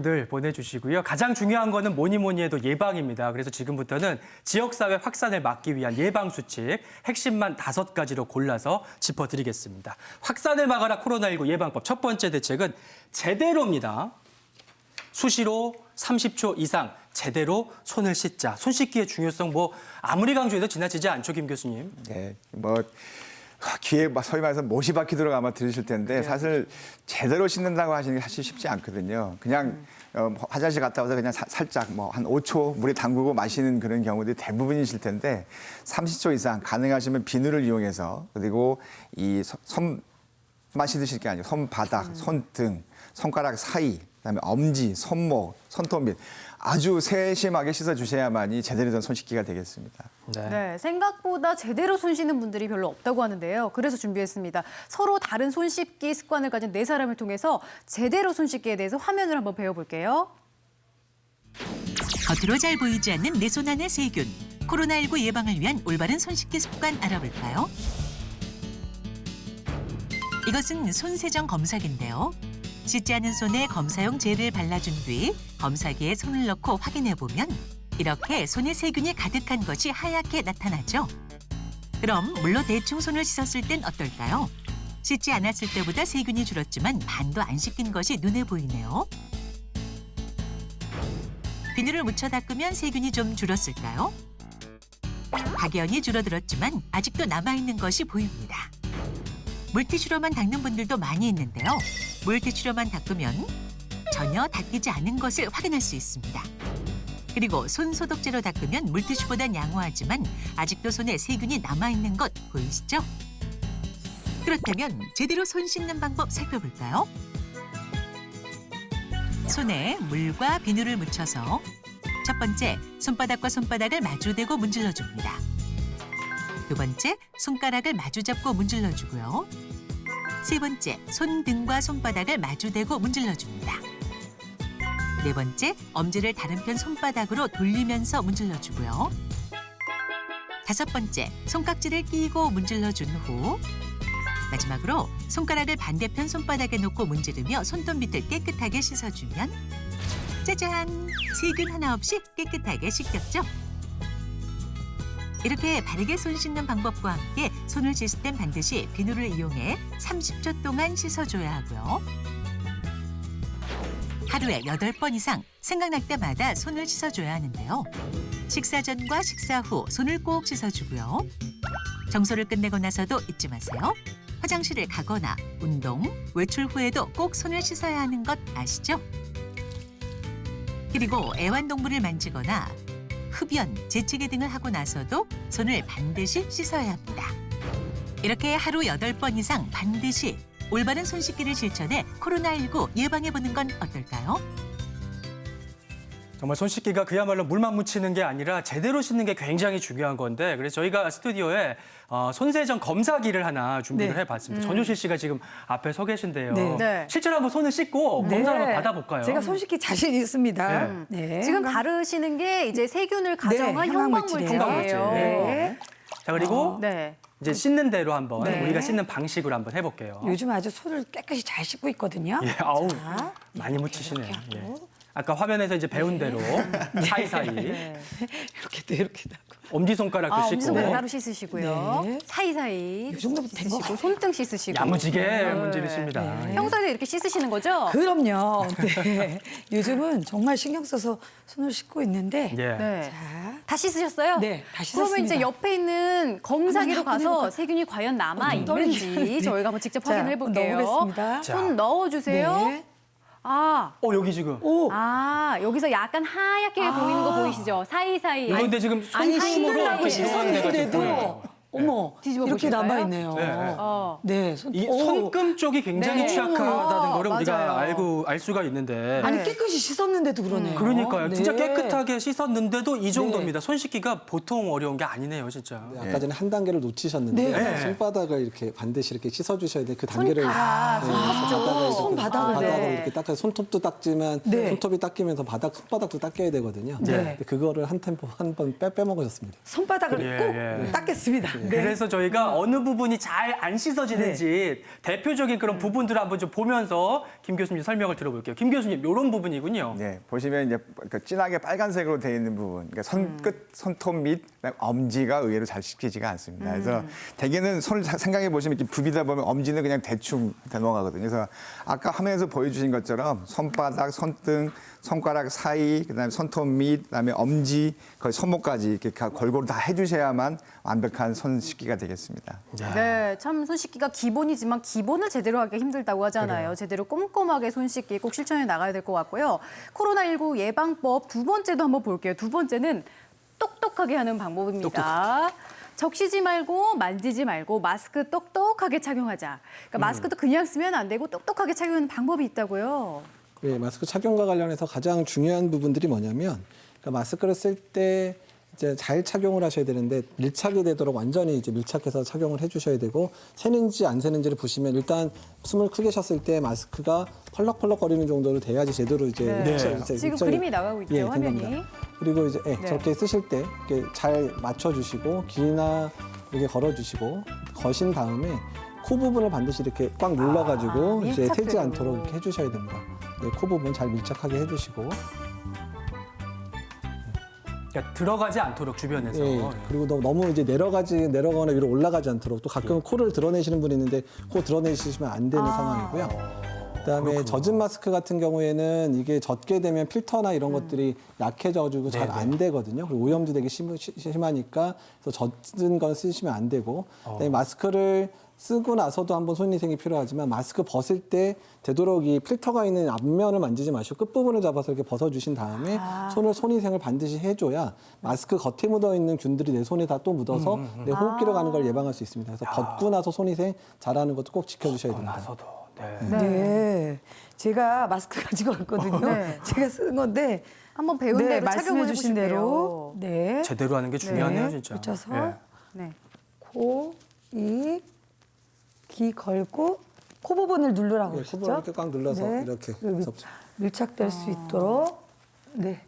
늘 보내주시고요. 가장 중요한 거는 뭐니 해도 예방입니다. 그래서 지금부터는 지역사회 확산을 막기 위한 예방수칙 핵심만 5가지로 골라서 짚어드리겠습니다. 확산을 막아라 코로나19 예방법 첫 번째 대책은 제대로입니다. 수시로 30초 이상 제대로 손을 씻자. 손 씻기의 중요성 아무리 강조해도 지나치지 않죠, 김 교수님? 네, 귀에 소위 말해서 못이 박히도록 아마 들으실 텐데 사실 제대로 씻는다고 하시는 게 사실 쉽지 않거든요. 그냥 화장실 갔다 와서 그냥 살짝 한 5초 물에 담그고 마시는 그런 경우들이 대부분이실 텐데 30초 이상 가능하시면 비누를 이용해서 그리고 이 손만 씻으실 게 아니고 손바닥, 손등, 손가락 사이, 그다음에 엄지, 손목, 손톱 및 아주 세심하게 씻어주셔야만이 제대로 된 손 씻기가 되겠습니다. 네, 생각보다 제대로 손 씻는 분들이 별로 없다고 하는데요. 그래서 준비했습니다. 서로 다른 손 씻기 습관을 가진 4사람을 통해서 제대로 손 씻기에 대해서 화면을 한번 배워볼게요. 겉으로 잘 보이지 않는 내 손 안의 세균. 코로나19 예방을 위한 올바른 손 씻기 습관 알아볼까요? 이것은 손세정 검사기인데요. 씻지 않은 손에 검사용 젤을 발라준 뒤 검사기에 손을 넣고 확인해보면 이렇게 손에 세균이 가득한 것이 하얗게 나타나죠. 그럼 물로 대충 손을 씻었을 땐 어떨까요? 씻지 않았을 때보다 세균이 줄었지만 반도 안 씻긴 것이 눈에 보이네요. 비누를 묻혀 닦으면 세균이 좀 줄었을까요? 확연히 줄어들었지만 아직도 남아있는 것이 보입니다. 물티슈로만 닦는 분들도 많이 있는데요. 물티슈로만 닦으면 전혀 닦이지 않은 것을 확인할 수 있습니다. 그리고 손 소독제로 닦으면 물티슈보단 양호하지만 아직도 손에 세균이 남아있는 것 보이시죠? 그렇다면 제대로 손 씻는 방법 살펴볼까요? 손에 물과 비누를 묻혀서 첫 번째, 손바닥과 손바닥을 마주대고 문질러줍니다. 두 번째, 손가락을 마주잡고 문질러주고요. 세 번째, 손등과 손바닥을 마주대고 문질러줍니다. 네 번째, 엄지를 다른 편 손바닥으로 돌리면서 문질러주고요. 다섯 번째, 손깍지를 끼고 문질러준 후 마지막으로 손가락을 반대편 손바닥에 놓고 문지르며 손톱 밑을 깨끗하게 씻어주면 짜잔! 세균 하나 없이 깨끗하게 씻겼죠? 이렇게 바르게 손 씻는 방법과 함께 손을 씻을 땐 반드시 비누를 이용해 30초 동안 씻어줘야 하고요. 하루에 8번 이상 생각날 때마다 손을 씻어줘야 하는데요. 식사 전과 식사 후 손을 꼭 씻어주고요. 청소를 끝내고 나서도 잊지 마세요. 화장실을 가거나 운동, 외출 후에도 꼭 손을 씻어야 하는 것 아시죠? 그리고 애완동물을 만지거나 흡연, 재채기 등을 하고 나서도 손을 반드시 씻어야 합니다. 이렇게 하루 8번 이상 반드시 올바른 손 씻기를 실천해 코로나19 예방해보는 건 어떨까요? 정말 손 씻기가 그야말로 물만 묻히는 게 아니라 제대로 씻는 게 굉장히 중요한 건데 그래서 저희가 스튜디오에 손세정 검사기를 하나 준비를 해봤습니다. 전효실 씨가 지금 앞에 서 계신데요. 네. 실제로 한번 손을 씻고 검사를 한번 받아볼까요? 제가 손 씻기 자신 있습니다. 네. 지금 바르시는 게 이제 세균을 가정한 형광물질이에요. 형광물질이에요. 네. 자, 그리고 네. 이제 씻는 대로 한번 네. 우리가 씻는 방식으로 한번 해볼게요. 요즘 아주 손을 깨끗이 잘 씻고 있거든요. 예, 아우 자, 많이 묻히시네요. 이렇게 예. 하고. 아까 화면에서 이제 배운 대로 사이사이 이렇게 하고. 엄지손가락도 씻고 엄지손가락 따로 씻으시고요. 네. 사이사이 이 정도면 된것 씻으시고 같아요. 손등 씻으시고. 야무지게 문지르십니다. 네. 예. 평소에 이렇게 씻으시는 거죠? 그럼요. 네. 요즘은 정말 신경 써서 손을 씻고 있는데. 예. 네. 자, 다 씻으셨어요? 네, 다 그러면 이제 씻었습니다. 옆에 있는 검사기로 한번 가서 해볼까요? 세균이 과연 남아 있는지 네. 저희가 한번 직접 자, 확인을 해볼게요. 넣어보겠습니다. 손 넣어주세요. 네. 여기 지금 오, 여기서 약간 하얗게 보이는 거 보이시죠? 사이사이. 이거 근데 지금 아니 손등으로 씻는다고 이렇게 씻어내가지고 씻었는데도 어머, 뒤집어 이렇게 보실까요? 남아있네요. 네. 네, 손, 이 오. 손금 쪽이 굉장히 네. 취약하다는 거를 맞아요. 우리가 알 수가 있는데 아니 네. 깨끗이 씻었는데도 그러네요. 그러니까요. 진짜 네. 깨끗하게 씻었는데도 이 정도입니다. 손 씻기가 보통 어려운 게 아니네요, 진짜. 아까 전에 한 단계를 놓치셨는데 네. 손바닥을 이렇게 반드시 이렇게 씻어주셔야 돼. 그 단계를 손바닥을, 바닥을 네. 이렇게 닦아서 손톱도 닦지만 네. 손톱이 닦이면서 손바닥도 닦여야 되거든요. 네. 근데 그거를 한 템포 한 번 빼먹으셨습니다. 손바닥을 예, 꼭 예. 닦겠습니다. 그래서 저희가 어느 부분이 잘 안 씻어지는지 대표적인 그런 부분들을 한번 좀 보면서 김 교수님 설명을 들어볼게요. 김 교수님, 이런 부분이군요. 네, 보시면 이제 그 진하게 빨간색으로 되어 있는 부분, 그러니까 손끝, 손톱 및 엄지가 의외로 잘 씻기지가 않습니다. 그래서 대개는 손을 생각해 보시면 이렇게 부비다 보면 엄지는 그냥 대충 넘어가거든요. 그래서 아까 화면에서 보여주신 것처럼 손바닥, 손등, 손가락 사이, 그다음에 손톱 밑, 그다음에 엄지, 거의 손목까지 이렇게 골고루 다 해주셔야만 완벽한 손 씻기가 되겠습니다. 네, 참 손 씻기가 기본이지만 기본을 제대로 하기 힘들다고 하잖아요. 제대로 꼼꼼하게 손 씻기 꼭 실천해 나가야 될 것 같고요. 코로나19 예방법 두 번째도 한번 볼게요. 두 번째는 똑똑하게 하는 방법입니다. 적시지 말고 만지지 말고 마스크 똑똑하게 착용하자. 그러니까 마스크도 그냥 쓰면 안 되고 똑똑하게 착용하는 방법이 있다고요. 네, 마스크 착용과 관련해서 가장 중요한 부분들이 뭐냐면 그러니까 마스크를 쓸 때 이제 잘 착용을 하셔야 되는데 밀착이 되도록 완전히 이제 밀착해서 착용을 해주셔야 되고 새는지 안 새는지를 보시면 일단 숨을 크게 쉬었을 때 마스크가 펄럭펄럭거리는 정도로 돼야지 제대로 이제 지금 그림이 나가고 있죠, 예, 화면이. 됩니다. 그리고 이제 저렇게 쓰실 때 이렇게 잘 맞춰주시고 길이나 이렇게 걸어주시고 거신 다음에 코 부분을 반드시 이렇게 꽉 눌러가지고 이제 밀착되도록. 새지 않도록 이렇게 해주셔야 됩니다. 예, 코 부분 잘 밀착하게 해주시고 그러니까 들어가지 않도록 주변에서. 예, 그리고 너무 이제 내려가거나 위로 올라가지 않도록 또 가끔 코를 드러내시는 분이 있는데 코 드러내시면 안 되는 상황이고요. 그다음에 젖은 마스크 같은 경우에는 이게 젖게 되면 필터나 이런 것들이 약해져가지고 잘 안 되거든요. 그리고 오염도 되게 심하니까 그래서 젖은 건 쓰시면 안 되고 그다음에 마스크를 쓰고 나서도 한번 손위생이 필요하지만 마스크 벗을 때 되도록 이 필터가 있는 앞면을 만지지 마시고 끝부분을 잡아서 이렇게 벗어주신 다음에 손위생을 반드시 해줘야 마스크 겉에 묻어있는 균들이 내 손에 다 또 묻어서 내 호흡기로 가는 걸 예방할 수 있습니다. 그래서 벗고 나서 손위생 잘하는 것도 꼭 지켜주셔야 됩니다. 나서도. 네. 네. 제가 마스크 가지고 왔거든요. 네. 제가 쓴 건데 한번 배운 네, 대로 말씀해 착용을 주신 대로 해보실게요. 네. 제대로 하는 게 중요하네요, 진짜. 붙여서 예. 네. 코, 입, 귀 걸고 코 부분을 누르라고 예, 그러셨죠? 코 부분 이렇게 꽉 눌러서 이렇게 그리고 접촉. 밀착될 수 있도록 네.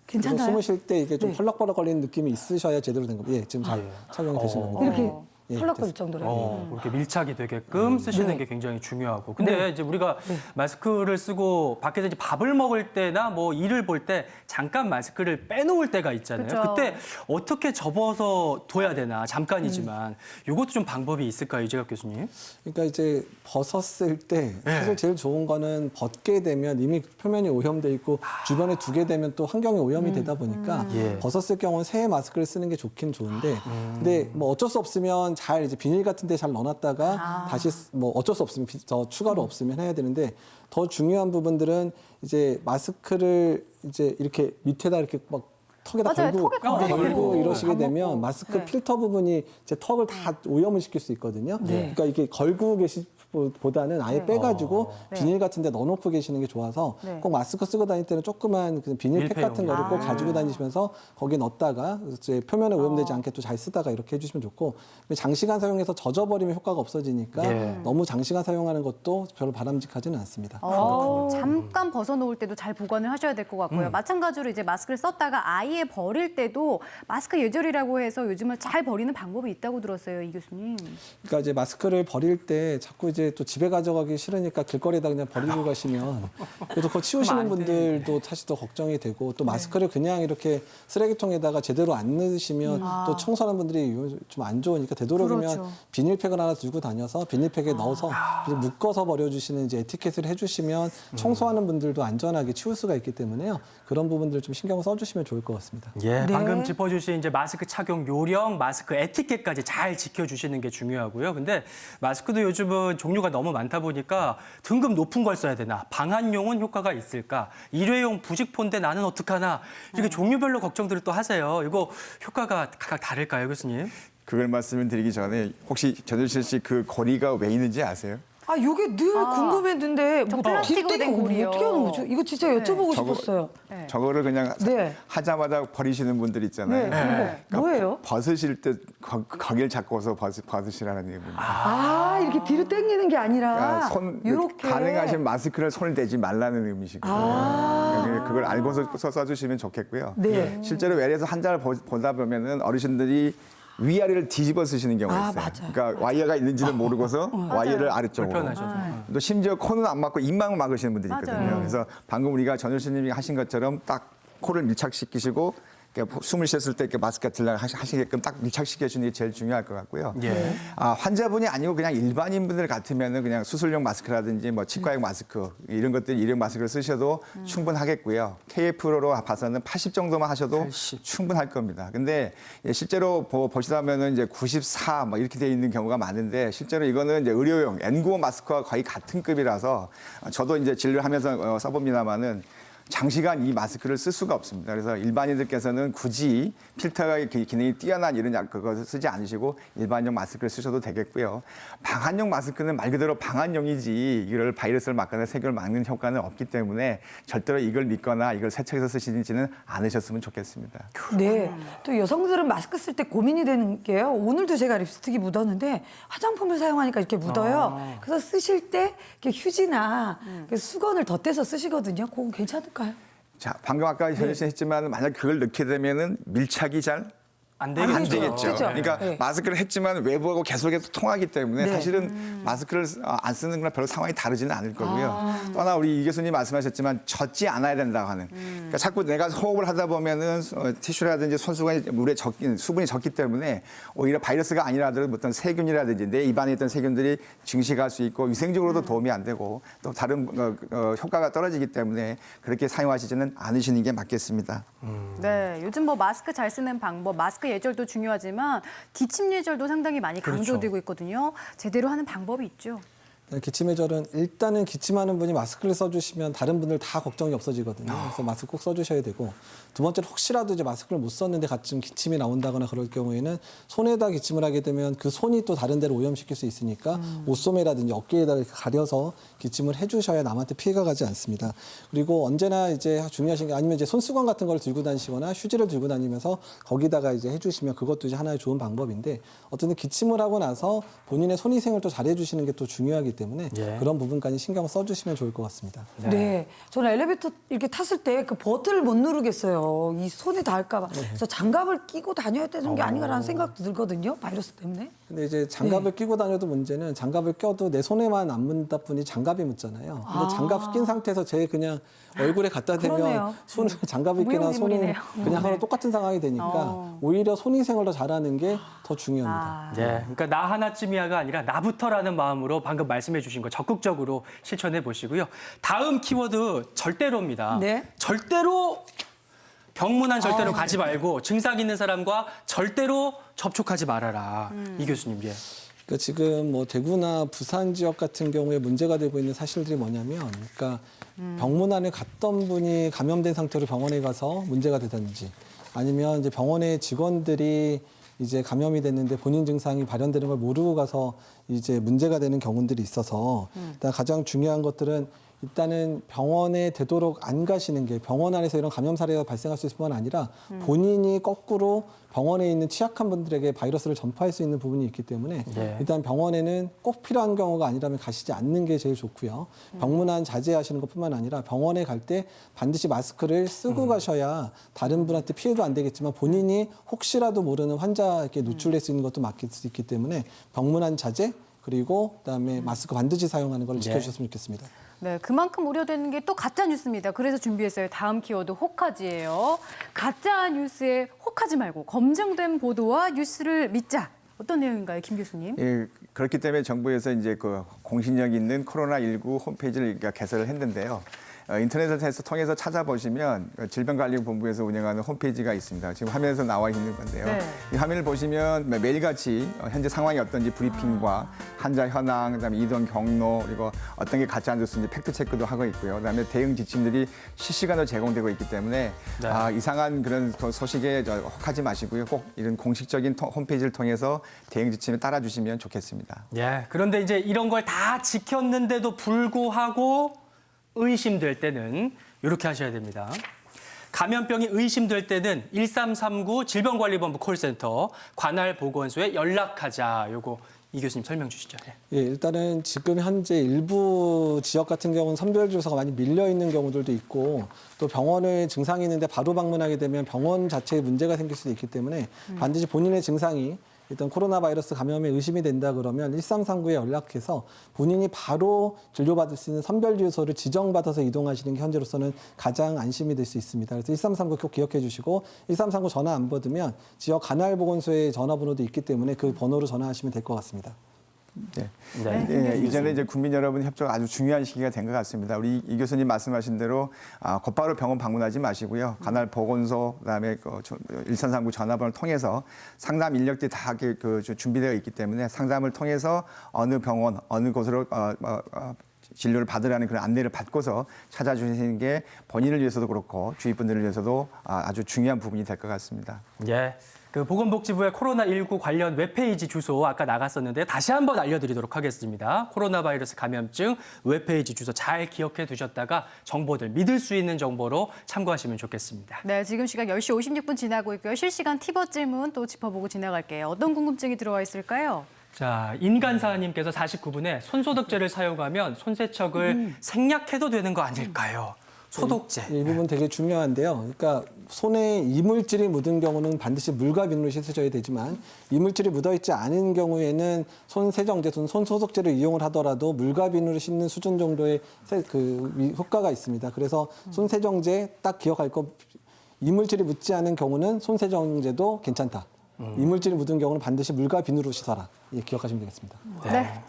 그래서 괜찮아요? 숨을 쉴 때 이게 좀 네. 펄럭펄럭 거리는 느낌이 있으셔야 제대로 된 겁니다. 예, 지금 잘 착용이 되신 겁니다. 이렇게 예, 펄럭거릴 정도로. 그렇게 밀착이 되게끔 쓰시는 게 굉장히 중요하고. 근데 이제 우리가 마스크를 쓰고 밖에서 이제 밥을 먹을 때나 뭐 일을 볼 때 잠깐 마스크를 빼놓을 때가 있잖아요. 그쵸. 그때 어떻게 접어서 둬야 되나, 잠깐이지만. 이것도 좀 방법이 있을까요, 이재갑 교수님? 그러니까 이제 벗었을 때 사실 제일 좋은 거는 벗게 되면 이미 표면이 오염돼 있고 주변에 두게 되면 또 환경이 오염이 되다 보니까 예. 벗었을 경우는 새 마스크를 쓰는 게 좋긴 좋은데 근데 뭐 어쩔 수 없으면 잘 이제 비닐 같은 데 잘 넣어놨다가 다시 뭐 어쩔 수 없으면 더 추가로 없으면 해야 되는데 더 중요한 부분들은 이제 마스크를 이제 이렇게 밑에다 이렇게 막 턱에다 맞아요. 걸고, 턱에 걸고 걸고 이러시게 밥 되면 먹고. 마스크 네. 필터 부분이 제 턱을 다 오염을 시킬 수 있거든요. 그러니까 이게 걸고 계시보다는 아예 네. 빼가지고 비닐 같은 데 넣어놓고 계시는 게 좋아서 네. 꼭 마스크 쓰고 다닐 때는 조그만 그 비닐팩 같은 거를 꼭 가지고 다니시면서 거기에 넣었다가 이제 표면에 오염되지 않게 또 잘 쓰다가 이렇게 해주시면 좋고 장시간 사용해서 젖어버리면 효과가 없어지니까 예. 너무 장시간 사용하는 것도 별로 바람직하지는 않습니다. 잠깐 벗어놓을 때도 잘 보관을 하셔야 될 것 같고요. 마찬가지로 이제 마스크를 썼다가 아예 버릴 때도 마스크 예절이라고 해서 요즘은 잘 버리는 방법이 있다고 들었어요, 이 교수님. 그러니까 이제 마스크를 버릴 때 자꾸 이제 또 집에 가져가기 싫으니까 길거리에다 그냥 버리고 가시면 그래도 그거 치우시는 분들도 사실 더 걱정이 되고 또 마스크를 그냥 이렇게 쓰레기통에다가 제대로 안 넣으시면 또 청소하는 분들이 좀 안 좋으니까 되도록이면 그렇죠. 비닐팩을 하나 들고 다녀서 비닐팩에 넣어서 이제 묶어서 버려주시는 이제 에티켓을 해주시면 청소하는 분들도 안전하게 치울 수가 있기 때문에요. 그런 부분들 좀 신경을 써주시면 좋을 것 같습니다. 예, 네. 방금 짚어주신 이제 마스크 착용 요령, 마스크 에티켓까지 잘 지켜주시는 게 중요하고요. 근데 마스크도 요즘은 종류가 너무 많다 보니까 등급 높은 걸 써야 되나, 방한용은 효과가 있을까, 일회용 부직포인데 나는 어떡하나, 이렇게 종류별로 걱정들을 또 하세요. 이거 효과가 각각 다를까요, 교수님? 그걸 말씀을 드리기 전에 혹시 전효실 씨 그 고리가 왜 있는지 아세요? 아, 이게 늘 궁금했는데 저 뭐 플라스틱으로 뒷대가 된 고리요. 어떻게 하는 거죠? 이거 진짜 여쭤보고 저거- 싶었어요. 저거를 그냥 네. 하자마자 버리시는 분들 있잖아요. 네. 뭐예요? 벗으실 때 거길 잡고서 벗으시라는 얘기입니다. 아, 이렇게 뒤로 당기는 게 아니라 그러니까 손 이렇게 가능하신 마스크를 손을 대지 말라는 의미시거든요. 그걸 알고서 써주시면 좋겠고요. 네. 실제로 외래에서 한자를 보다 보면은 어르신들이 위아래를 뒤집어 쓰시는 경우가 아, 있어요. 맞아요. 그러니까 와이어가 있는지는 모르고서 와이어를 아래쪽으로. 불편하셔서. 또 심지어 코는 안 막고 입만 막으시는 분들이 있거든요. 맞아요. 그래서 방금 우리가 전 교수님이 하신 것처럼 딱 코를 밀착시키시고 이렇게 숨을 쉬었을 때 이렇게 마스크가 들려 하시게끔 딱 밀착시켜 주는 게 제일 중요할 것 같고요. 예. 환자분이 아니고 그냥 일반인 분들 같으면은 그냥 수술용 마스크라든지 뭐 치과용 마스크 이런 것들 일용 마스크를 쓰셔도 충분하겠고요. KF로 봐서는 80 정도만 하셔도 80. 충분할 겁니다. 근데 실제로 보시다면은 이제 94 뭐 이렇게 돼 있는 경우가 많은데 실제로 이거는 이제 의료용 N95 마스크와 거의 같은 급이라서 저도 이제 진료하면서 써봅니다만은 장시간 이 마스크를 쓸 수가 없습니다. 그래서 일반인들께서는 굳이 필터가 기능이 뛰어난 이런 그것을 쓰지 않으시고 일반용 마스크를 쓰셔도 되겠고요. 방한용 마스크는 말 그대로 방한용이지 이걸 바이러스를 막거나 세균을 막는 효과는 없기 때문에 절대로 이걸 믿거나 이걸 세척해서 쓰시지는 않으셨으면 좋겠습니다. 네. 또 여성들은 마스크 쓸 때 고민이 되는 게요. 오늘도 제가 립스틱이 묻었는데 화장품을 사용하니까 이렇게 묻어요. 그래서 쓰실 때 이렇게 휴지나 그 수건을 덧대서 쓰시거든요. 그건 괜찮을까요? 자, 방금 아까 현희 씨 했지만 만약 그걸 넣게 되면은 밀착이 잘 안 안 되겠죠. 되겠죠. 그죠? 그러니까 네. 마스크를 했지만 외부하고 계속해서 통하기 때문에 네. 사실은 마스크를 안 쓰는 거랑 별로 상황이 다르지는 않을 거고요. 또 하나 우리 이 교수님 말씀하셨지만 젖지 않아야 된다고 하는. 그러니까 자꾸 내가 호흡을 하다 보면은 티슈라든지 손수건이 물에 수분이 적기 때문에 오히려 바이러스가 아니라도 어떤 세균이라든지 내 입안에 있던 세균들이 증식할 수 있고 위생적으로도 도움이 안 되고 또 다른 효과가 떨어지기 때문에 그렇게 사용하시지는 않으시는 게 맞겠습니다. 네, 요즘 뭐 마스크 잘 쓰는 방법, 마스크 예절도 중요하지만 기침 예절도 상당히 많이 강조되고 있거든요. 제대로 하는 방법이 있죠. 기침 예절은 일단은 기침하는 분이 마스크를 써주시면 다른 분들 다 걱정이 없어지거든요. 그래서 마스크 꼭 써주셔야 되고 두 번째로 혹시라도 이제 마스크를 못 썼는데 가끔 기침이 나온다거나 그럴 경우에는 손에다 기침을 하게 되면 그 손이 또 다른 데로 오염시킬 수 있으니까 옷소매라든지 어깨에다 이렇게 가려서 기침을 해주셔야 남한테 피해가 가지 않습니다. 그리고 언제나 이제 중요하신 게 아니면 이제 손수건 같은 걸 들고 다니시거나 휴지를 들고 다니면서 거기다가 이제 해주시면 그것도 이제 하나의 좋은 방법인데 어쨌든 기침을 하고 나서 본인의 손위생을 또 잘해주시는 게 또 중요하기 때문에 예. 그런 부분까지 신경 써주시면 좋을 것 같습니다. 네. 저는 엘리베이터 이렇게 탔을 때 그 버튼을 못 누르겠어요. 이 손에 닿을까 봐. 그래서 장갑을 끼고 다녀야 되는 게 아닌가라는 생각도 들거든요. 바이러스 때문에. 근데 이제 장갑을 끼고 다녀도 문제는 장갑을 껴도 내 손에만 안 묻다 뿐이 장갑이 묻잖아요. 근데 장갑 낀 상태에서 제 그냥 얼굴에 갖다 대면 그러네요. 손을 장갑을 끼나 손을 무용지물이네요. 그냥 하나 똑같은 상황이 되니까 오히려 손위생을 더 잘하는 게 더 중요합니다. 네, 그러니까 나 하나쯤이야가 아니라 나부터라는 마음으로 방금 말씀해 주신 거 적극적으로 실천해 보시고요. 다음 키워드 절대로입니다. 네. 절대로 병문안 절대로 가지 말고 증상 있는 사람과 절대로 접촉하지 말아라. 이 교수님, 예. 그러니까 지금 뭐 대구나 부산 지역 같은 경우에 문제가 되고 있는 사실들이 뭐냐면, 그러니까 병문안에 갔던 분이 감염된 상태로 병원에 가서 문제가 되든지, 아니면 이제 병원의 직원들이 이제 감염이 됐는데 본인 증상이 발현되는 걸 모르고 가서 이제 문제가 되는 경우들이 있어서 일단 가장 중요한 것들은 일단은 병원에 되도록 안 가시는 게 병원 안에서 이런 감염 사례가 발생할 수 있을 뿐만 아니라 본인이 거꾸로 병원에 있는 취약한 분들에게 바이러스를 전파할 수 있는 부분이 있기 때문에 예. 일단 병원에는 꼭 필요한 경우가 아니라면 가시지 않는 게 제일 좋고요. 병문안 자제하시는 것뿐만 아니라 병원에 갈 때 반드시 마스크를 쓰고 가셔야 다른 분한테 피해도 안 되겠지만 본인이 혹시라도 모르는 환자에게 노출될 수 있는 것도 막힐 수 있기 때문에 병문안 자제 그리고 그다음에 마스크 반드시 사용하는 걸 지켜주셨으면 좋겠습니다. 네, 그만큼 우려되는 게 또 가짜 뉴스입니다. 그래서 준비했어요. 다음 키워드 혹하지예요. 가짜 뉴스에 혹하지 말고 검증된 보도와 뉴스를 믿자. 어떤 내용인가요, 김 교수님? 예, 그렇기 때문에 정부에서 이제 그 공신력 있는 코로나19 홈페이지를 개설을 했는데요. 인터넷에서 통해서 찾아보시면 질병관리본부에서 운영하는 홈페이지가 있습니다. 지금 화면에서 나와 있는 건데요. 네. 이 화면을 보시면 매일같이 현재 상황이 어떤지 브리핑과 환자 현황, 그다음에 이동 경로, 그리고 어떤 게 가짜 뉴스인지 팩트 체크도 하고 있고요. 그다음에 대응 지침들이 실시간으로 제공되고 있기 때문에 네. 이상한 그런 소식에 혹하지 마시고요. 꼭 이런 공식적인 홈페이지를 통해서 대응 지침에 따라주시면 좋겠습니다. 예. 그런데 이제 이런 걸 다 지켰는데도 불구하고 의심될 때는 이렇게 하셔야 됩니다. 감염병이 의심될 때는 1339 질병관리본부 콜센터 관할 보건소에 연락하자. 요거 이 교수님 설명 주시죠. 네. 예, 일단은 지금 현재 일부 지역 같은 경우는 선별 주소가 많이 밀려 있는 경우들도 있고 또 병원에 증상이 있는데 바로 방문하게 되면 병원 자체에 문제가 생길 수도 있기 때문에 반드시 본인의 증상이 일단 코로나 바이러스 감염에 의심이 된다 그러면 1339에 연락해서 본인이 바로 진료받을 수 있는 선별 주소를 지정받아서 이동하시는 게 현재로서는 가장 안심이 될 수 있습니다. 그래서 1339 꼭 기억해 주시고 1339 전화 안 받으면 지역 간할보건소의 전화번호도 있기 때문에 그 번호로 전화하시면 될 것 같습니다. 네. 네. 네, 이제는 이제 국민 여러분 협조가 아주 중요한 시기가 된 것 같습니다. 우리 이 교수님 말씀하신 대로 곧바로 병원 방문하지 마시고요. 관할 보건소 그다음에 1339 전화번호를 통해서 상담 인력들이 다 준비되어 있기 때문에 상담을 통해서 어느 병원 어느 곳으로 진료를 받으라는 그런 안내를 받고서 찾아주시는 게 본인을 위해서도 그렇고 주위 분들을 위해서도 아주 중요한 부분이 될 것 같습니다. 예. 그 보건복지부의 코로나19 관련 웹페이지 주소 아까 나갔었는데 다시 한번 알려드리도록 하겠습니다. 코로나 바이러스 감염증 웹페이지 주소 잘 기억해 두셨다가 정보들 믿을 수 있는 정보로 참고하시면 좋겠습니다. 네, 지금 시각 10시 56분 지나고 있고요. 실시간 티버 질문 또 짚어보고 지나갈게요. 어떤 궁금증이 들어와 있을까요? 자, 인간사님께서 49분에 손소독제를 사용하면 손세척을 생략해도 되는 거 아닐까요? 소독제. 이 부분 되게 중요한데요. 그러니까 손에 이물질이 묻은 경우는 반드시 물과 비누로 씻으셔야 되지만 이물질이 묻어있지 않은 경우에는 손 세정제, 손 소독제를 이용을 하더라도 물과 비누로 씻는 수준 정도의 효과가 있습니다. 그래서 손 세정제 딱 기억할 거 이물질이 묻지 않은 경우는 손 세정제도 괜찮다. 이물질이 묻은 경우는 반드시 물과 비누로 씻어라. 예, 기억하시면 되겠습니다. 네.